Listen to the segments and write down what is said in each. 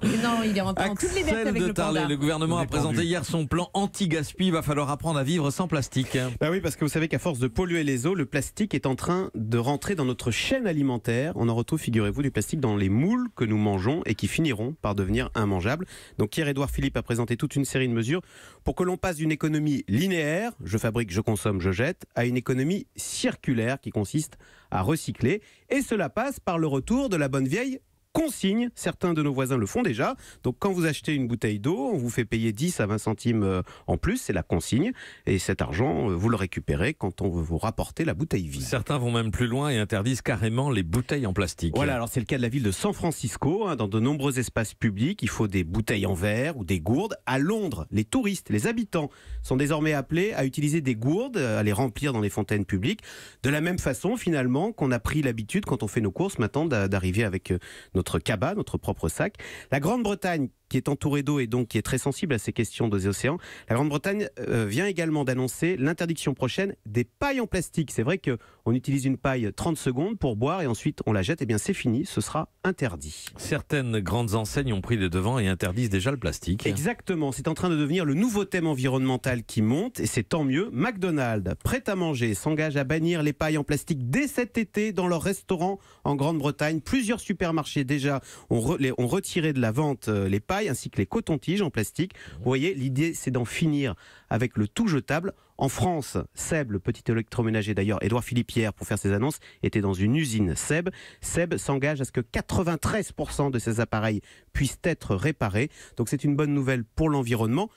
Non, il est en toute liberté avec le panda. Le gouvernement a présenté hier son plan anti-gaspi. Il va falloir apprendre à vivre sans plastique. Bah oui, parce que vous savez qu'à force de polluer les eaux, le plastique est en train de rentrer dans notre chaîne alimentaire. On en retrouve, figurez-vous, du plastique dans les moules que nous mangeons et qui finiront par devenir immangeables. Donc Pierre-Édouard Philippe a présenté toute une série de mesures pour que l'on passe d'une économie linéaire, je fabrique, je consomme, je jette, à une économie circulaire qui consiste à recycler. Et cela passe par le retour de la bonne vieille consigne. Certains de nos voisins le font déjà. Donc quand vous achetez une bouteille d'eau, on vous fait payer 10 à 20 centimes en plus, c'est la consigne. Et cet argent, vous le récupérez quand on veut vous rapporter la bouteille vide. Certains vont même plus loin et interdisent carrément les bouteilles en plastique. Voilà, alors c'est le cas de la ville de San Francisco. Dans de nombreux espaces publics, il faut des bouteilles en verre ou des gourdes. À Londres, les touristes, les habitants sont désormais appelés à utiliser des gourdes, à les remplir dans les fontaines publiques. De la même façon, finalement, qu'on a pris l'habitude, quand on fait nos courses, maintenant, d'arriver avec notre cabas, notre propre sac. La Grande-Bretagne, qui est entourée d'eau et donc qui est très sensible à ces questions des océans, la Grande-Bretagne vient également d'annoncer l'interdiction prochaine des pailles en plastique. C'est vrai qu'on utilise une paille 30 secondes pour boire et ensuite on la jette. Eh bien c'est fini, ce sera interdit. Certaines grandes enseignes ont pris les devants et interdisent déjà le plastique. Exactement, c'est en train de devenir le nouveau thème environnemental qui monte et c'est tant mieux. McDonald's, prêt à manger, s'engage à bannir les pailles en plastique dès cet été dans leurs restaurants en Grande-Bretagne. Plusieurs supermarchés déjà ont retiré de la vente les pailles ainsi que les cotons-tiges en plastique. Vous voyez, l'idée c'est d'en finir avec le tout jetable. En France, Seb, le petit électroménager d'ailleurs, Édouard Philippe hier pour faire ses annonces, était dans une usine Seb. Seb s'engage à ce que 93% de ces appareils puissent être réparés. Donc c'est une bonne nouvelle pour l'environnement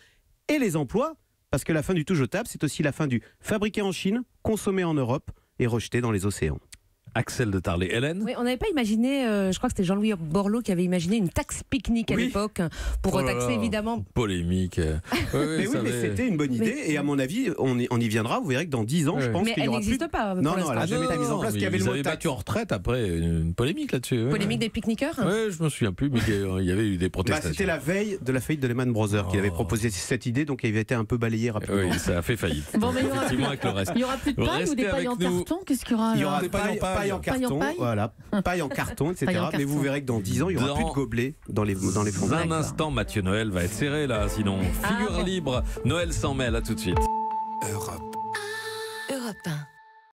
et les emplois, parce que la fin du tout jetable, c'est aussi la fin du fabriqué en Chine, consommé en Europe et rejeté dans les océans. Axel de Tarlet. Hélène ? Oui, on n'avait pas imaginé, je crois que c'était Jean-Louis Borloo qui avait imaginé une taxe pique-nique à l'époque pour taxer évidemment. Polémique. Mais c'était une bonne idée et à mon avis, on y viendra. Vous verrez que dans 10 ans, je pense qu'il y aura plus. Mais elle n'existe pas. Non, elle n'a jamais été mise en place. Il y avait le mot taxe. battu en retraite après une polémique là-dessus. Polémique des pique-niqueurs ? Oui, je me souviens plus, mais il y avait eu des protestations. C'était la veille de la faillite de Lehman Brothers qu'il avait proposé cette idée, donc il avait été un peu balayé rapidement. Oui, ça a fait faillite. Bon, mais effectivement, avec le reste. Il y aura plus de paille ou des pailles en carton ? Qu'est-ce qu'il y aura ? Il y aura des pailles en carton. Voilà, paille en carton, etc. Mais vous verrez que dans 10 ans, il n'y aura plus de gobelets dans les fonds. Un instant, Mathieu Noël va être serré là, sinon. Figure libre, Noël s'en mêle, à tout de suite.